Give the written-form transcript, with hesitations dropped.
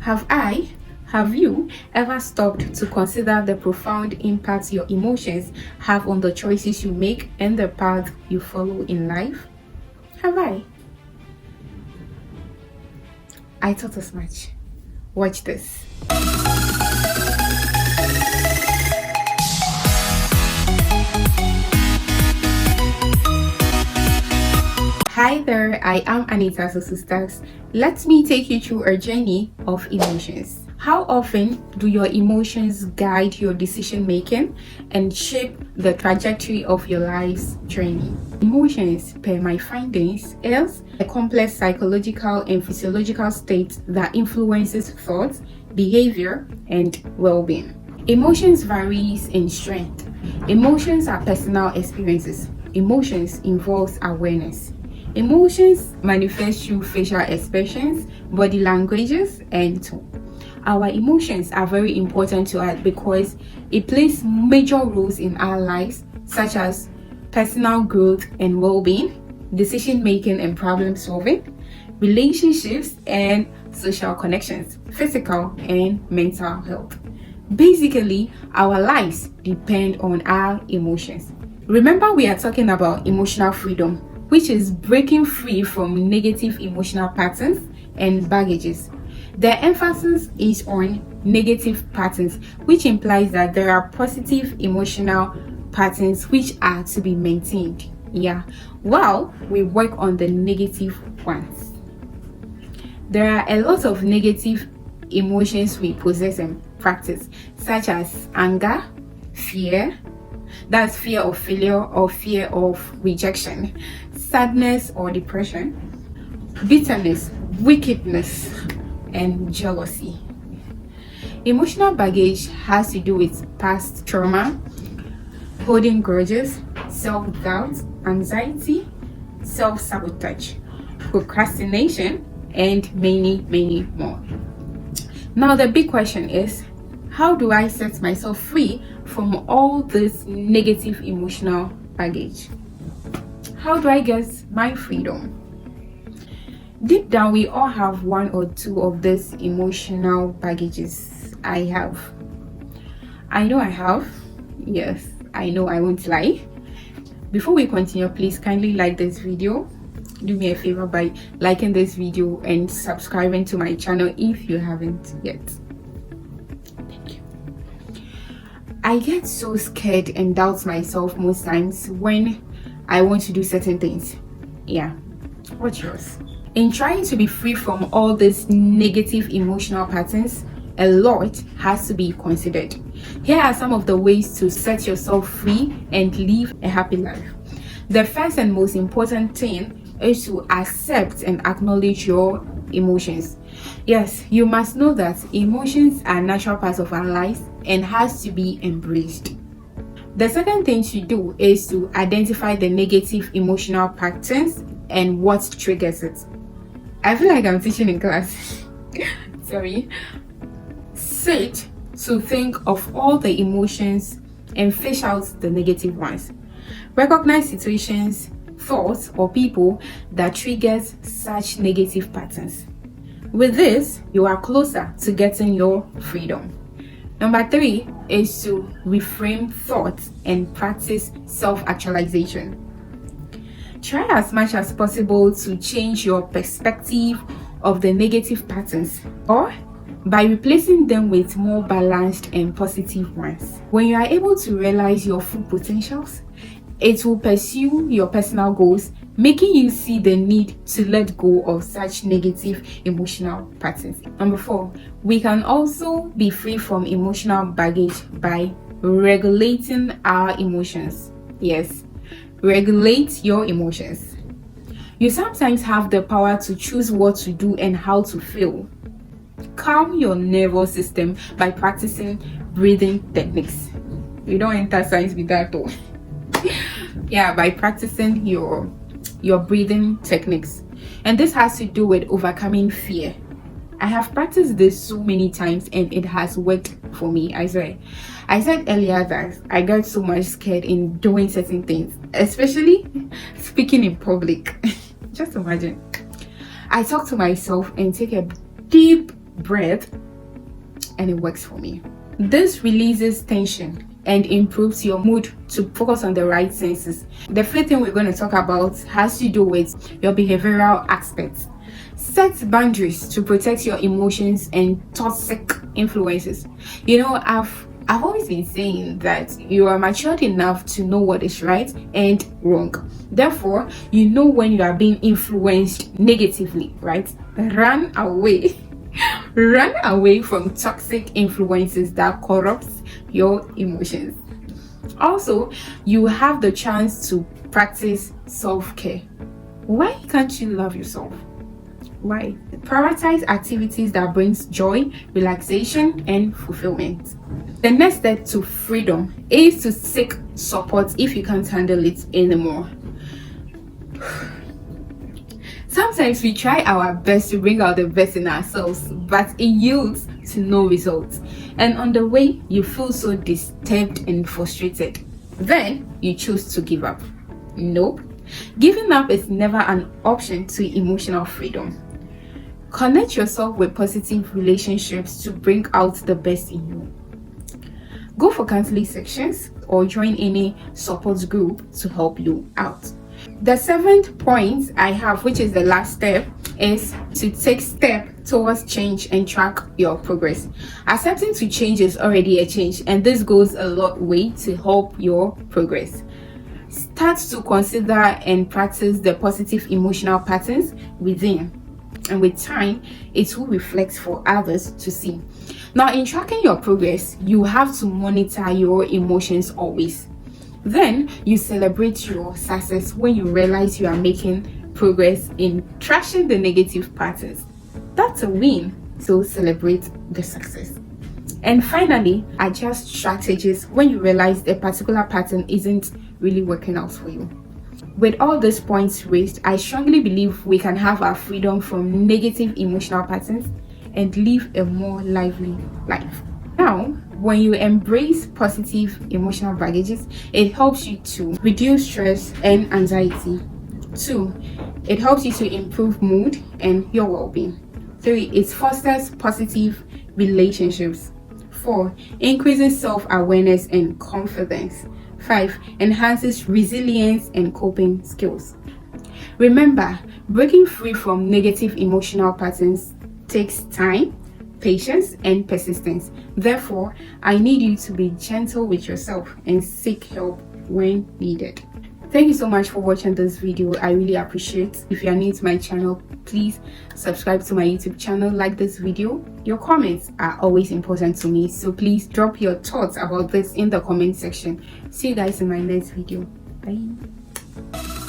Have you ever stopped to consider the profound impact your emotions have on the choices you make and the path you follow in life? Have I? I thought as much. Watch this. Hi there, I am Anita, Sosu. Let me take you through a journey of emotions. How often do your emotions guide your decision making and shape the trajectory of your life's journey? Emotions, per my findings, is a complex psychological and physiological state that influences thoughts, behavior, and well-being. Emotions varies in strength. Emotions are personal experiences. Emotions involves awareness. Emotions manifest through facial expressions, body languages, and tone. Our emotions are very important to us because it plays major roles in our lives, such as personal growth and well-being, decision making and problem solving, relationships and social connections, physical and mental health. Basically, our lives depend on our emotions. Remember, we are talking about emotional freedom, which is breaking free from negative emotional patterns and baggages. The emphasis is on negative patterns, which implies that there are positive emotional patterns which are to be maintained. While we work on the negative ones. There are a lot of negative emotions we possess and practice, such as anger, fear, that's fear of failure or fear of rejection, sadness or depression, bitterness, wickedness, and jealousy. Emotional baggage has to do with past trauma, holding grudges, self-doubt, anxiety, self-sabotage, procrastination, and many, many more. Now the big question is, how do I set myself free from all this negative emotional baggage? How do I get my freedom? Deep down, we all have one or two of these emotional baggages. I know I have. Yes, I know, I won't lie. Before we continue, please kindly like this video. Do me a favor by liking this video and subscribing to my channel if you haven't yet. Thank you. I get so scared and doubt myself most times when I want to do certain things. What's yours? In trying to be free from all these negative emotional patterns, a lot has to be considered. Here are some of the ways to set yourself free and live a happy life. The first and most important thing is to accept and acknowledge your emotions. Yes, you must know that emotions are natural parts of our lives and has to be embraced. The second thing to do is to identify the negative emotional patterns and what triggers it. I feel like I'm teaching in class. Sorry. Sit to think of all the emotions and fish out the negative ones. Recognize situations, thoughts, or people that triggers such negative patterns. With this, you are closer to getting your freedom. Number 3 is to reframe thoughts and practice self-actualization. Try as much as possible to change your perspective of the negative patterns, or by replacing them with more balanced and positive ones. When you are able to realize your full potentials, it will pursue your personal goals, making you see the need to let go of such negative emotional patterns. Number 4, we can also be free from emotional baggage by regulating our emotions. Yes, regulate your emotions. You sometimes have the power to choose what to do and how to feel. Calm your nervous system by practicing breathing techniques. We don't enter science with that though. By practicing your breathing techniques. And this has to do with overcoming fear. I have practiced this so many times and it has worked for me. I said earlier that I got so much scared in doing certain things, especially speaking in public. Just imagine. I talk to myself and take a deep breath, and it works for me. This releases tension and improves your mood to focus on the right senses. The fifth thing we're going to talk about has to do with your behavioral aspects. Set boundaries to protect your emotions and toxic influences. I've always been saying that you are matured enough to know what is right and wrong. Therefore, you know when you are being influenced negatively, right? Run away. Run away from toxic influences that corrupts your emotions. Also, you have the chance to practice self-care. Why can't you love yourself? Why? Prioritize activities that brings joy, relaxation, and fulfillment. The next step to freedom is to seek support if you can't handle it anymore. Sometimes we try our best to bring out the best in ourselves, but it yields to no results. And on the way, you feel so disturbed and frustrated. Then you choose to give up. Nope. Giving up is never an option to emotional freedom. Connect yourself with positive relationships to bring out the best in you. Go for counseling sections or join any support group to help you out. The seventh point I have, which is the last step, is to take steps towards change and track your progress. Accepting to change is already a change, and this goes a long way to help your progress. Start to consider and practice the positive emotional patterns within, and with time, it will reflect for others to see. Now, in tracking your progress, you have to monitor your emotions always. Then you celebrate your success when you realize you are making progress in trashing the negative patterns. That's a win, so celebrate the success. And finally, adjust strategies when you realize a particular pattern isn't really working out for you. With all these points raised, I strongly believe we can have our freedom from negative emotional patterns and live a more lively life. Now, when you embrace positive emotional baggages, it helps you to reduce stress and anxiety. 2, it helps you to improve mood and your well-being. 3, it fosters positive relationships. 4, increases self-awareness and confidence. 5, enhances resilience and coping skills. Remember, breaking free from negative emotional patterns takes time, patience, and persistence. Therefore, I need you to be gentle with yourself and seek help when needed. Thank you so much for watching this video. I really appreciate it. If you are new to my channel, please subscribe to my YouTube channel, like this video. Your comments are always important to me, so please drop your thoughts about this in the comment section. See you guys in my next video. Bye.